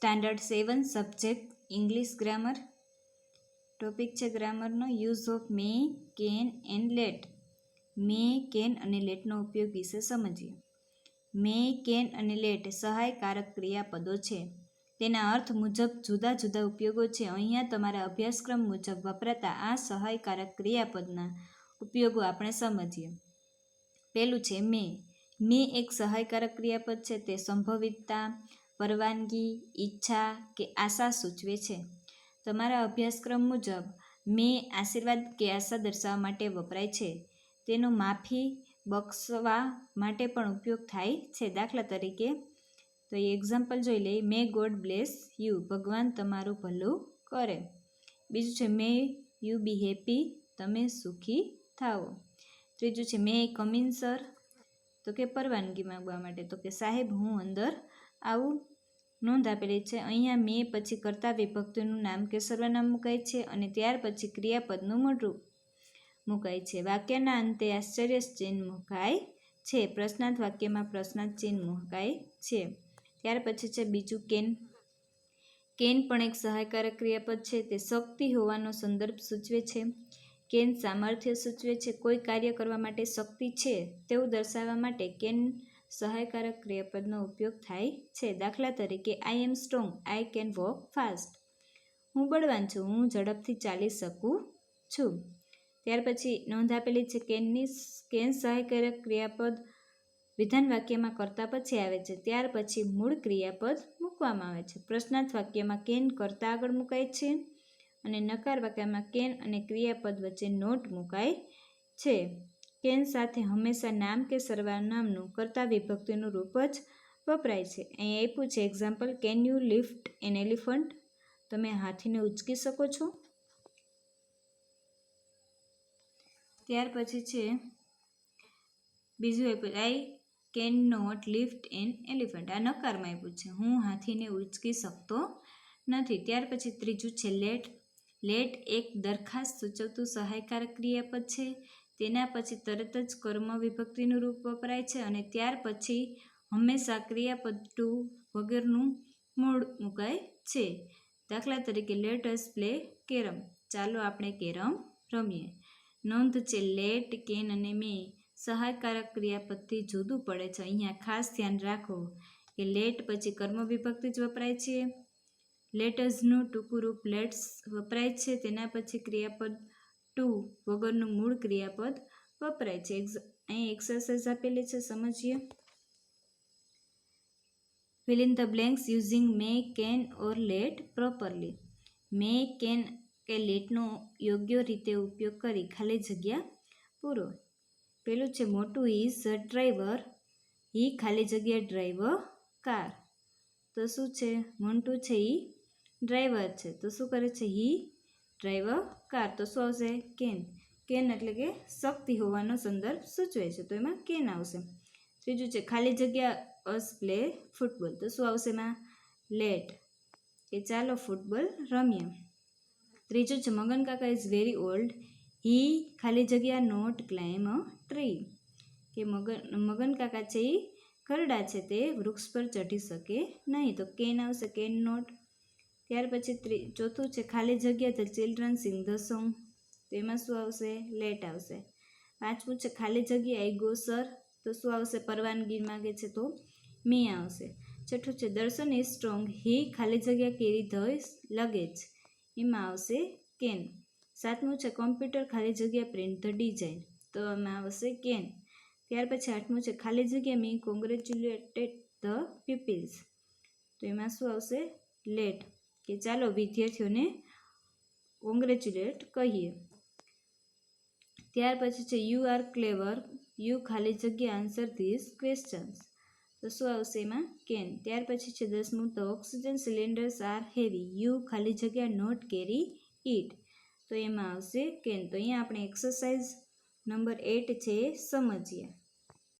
Standard 7 subject English grammar. Topic છે ગ્રામરનો use of may, can and let. May, can અને લેટનો ઉપયોગ વિશે સમજીએ. મે, કેન અને લેટ સહાયકારક ક્રિયાપદો છે. તેના અર્થ મુજબ જુદા જુદા ઉપયોગો છે. અહીંયા તમારા અભ્યાસક્રમ મુજબ વપરાતા આ સહાયકારક ક્રિયાપદના ઉપયોગો આપણે સમજીએ. પહેલું છે મે. મે એક સહાયકારક ક્રિયાપદ છે. તે સંભવિતતા, પરવાનગી, ઈચ્છા કે આશા સૂચવે છે. તમારા અભ્યાસક્રમ મુજબ મે આશીર્વાદ કે આશા દર્શાવવા માટે વપરાય છે. તેનો માફી બક્ષવા માટે પણ ઉપયોગ થાય છે. દાખલા તરીકે તો એ એક્ઝામ્પલ જોઈ લઈએ. મે ગોડ બ્લેસ યુ, ભગવાન તમારું ભલું કરે. બીજું છે મે યુ બી હેપી, તમે સુખી થાઓ. ત્રીજું છે મે કમ ઇન સર, તો કે પરવાનગી માંગવા માટે, તો કે સાહેબ હું અંદર આવું. નોંધ આપેલી છે અહીંયા મે પછી કર્તા વિભક્તિનું નામ કે સર્વનામ મુકાય છે અને ત્યાર પછી ક્રિયાપદનું મૂળરૂપ મુકાય છે. વાક્યના અંતે આશ્ચર્ય ચિહ્ન મુકાય છે. પ્રશ્નાર્થ વાક્યમાં પ્રશ્નાર્થ ચિહ્ન મુકાય છે. ત્યાર પછી છે બીજું કેન. કેન પણ એક સહાયકારક ક્રિયાપદ છે. તે શક્તિ હોવાનો સંદર્ભ સૂચવે છે. કેન સામર્થ્ય સૂચવે છે. કોઈ કાર્ય કરવા માટે શક્તિ છે તેવું દર્શાવવા માટે કેન સહાયકારક ક્રિયાપદનો ઉપયોગ થાય છે. દાખલા તરીકે I am strong, I can walk fast. હું બળવાન છું, હું ઝડપથી ચાલી શકું છું. ત્યાર પછી નોંધ આપેલી છે કેન સહાયકારક ક્રિયાપદ વિધાન વાક્યમાં કર્તા પછી આવે છે. ત્યાર પછી મૂળ ક્રિયાપદ મૂકવામાં આવે છે. પ્રશ્નાર્થ વાક્યમાં કેન કર્તા આગળ મુકાય છે અને નકાર વાક્યમાં કેન અને ક્રિયાપદ વચ્ચે નોટ મુકાય છે. કેન સાથે હંમેશા નામ કે સર્વનામનું કર્તા વિભક્તિનું રૂપ જ વપરાય છે. અહીં આપ્યું છે example, can you lift an elephant, તમે હાથીને ઉંચકી શકો છો. ત્યાર પછી છે બીજું આપ્યું I can not lift an elephant. આ નકારમાં આપ્યું છે, હું હાથીને ઉંચકી શકતો નથી. ત્યાર પછી ત્રીજું છે લેટ. લેટ એક દરખાસ્ત સૂચવતું સહાયકારક ક્રિયાપદ છે. તેના પછી તરત જ કર્મ વિભક્તિનું રૂપ વપરાય છે અને ત્યાર પછી હંમેશા ક્રિયાપદ ટુ વગરનું મૂળ મુકાય છે. દાખલા તરીકે લેટ અસ પ્લે કેરમ, ચાલો આપણે કેરમ રમીએ. નોંધ છે લેટ, કેન અને મે સહાયકારક ક્રિયાપદથી જુદું પડે છે. અહીંયા ખાસ ધ્યાન રાખો કે લેટ પછી કર્મ વિભક્તિ જ વપરાય છે. લેટર્સનું ટૂંકું રૂપ લેટ્સ વપરાય છે. તેના પછી ક્રિયાપદ ટુ વગરનું મૂળ ક્રિયાપદ વપરાય છે. અહીં એક્સરસાઇઝ આપેલી છે, સમજીએ. Fill in the blanks using may, can or let properly. May, can કે લેટનો યોગ્ય રીતે ઉપયોગ કરી ખાલી જગ્યા પૂરો. પેલું છે મોટું ઇઝ અ ડ્રાઈવર, હી ખાલી જગ્યા ડ્રાઈવ કાર. તો શું છે મોન્ટુ છે એ ડ્રાઈવર છે, તો શું કરે છે હી ડ્રાઈવ કાર. તો શું આવશે કેન. કેન એટલે કે શક્તિ હોવાનો સંદર્ભ સૂચવે છે, તો એમાં કેન આવશે. ત્રીજું છે ખાલી જગ્યા અસ પ્લે ફૂટબોલ, તો શું આવશે એમાં લેટ, કે ચાલો ફૂટબોલ રમીએ. ત્રીજું છે મગન કાકા ઇઝ વેરી ઓલ્ડ, હી ખાલી જગ્યા નોટ ક્લાઇમ્બ અ ટ્રી, કે મગન કાકા છે એ ઘરડા છે, તે વૃક્ષ પર ચઢી શકે નહીં, તો કેન આવશે કેન નોટ. ત્યાર પછી ચોથું છે ખાલી જગ્યા the children sing the song, તો એમાં શું આવશે લેટ આવશે. પાંચમું છે ખાલી જગ્યા આઈ ગો સર, તો શું આવશે પરવાનગી માગે છે, તો મે આવશે. છઠ્ઠું છે દર્શન ઇઝ સ્ટ્રોંગ, હી ખાલી જગ્યા કેરી ધ લગેજ, એમાં આવશે કેન. સાતમું છે કોમ્પ્યુટર ખાલી જગ્યા પ્રિન્ટ ધ ડિઝાઇન, તો એમાં આવશે કેન. ત્યાર પછી આઠમું છે ખાલી જગ્યા મી કોંગ્રેચ્યુલેટેડ ધ પીપલ્સ, તો એમાં શું આવશે લેટ, કે ચાલો વિદ્યાર્થીઓને કોંગ્રેચ્યુલેટ કહીએ. ત્યાર પછી છે યુ આર ક્લેવર, યુ ખાલી જગ્યા આન્સર ધીસ ક્વેશ્ચન્સ, તો શું આવશે એમાં કેન. ત્યાર પછી છે દસમું the oxygen cylinders are heavy, યુ ખાલી જગ્યા નોટ કેરી ઇટ, તો એમાં આવશે કેન. તો અહીંયા આપણે એક્સરસાઇઝ નંબર 8 છે એ સમજીએ.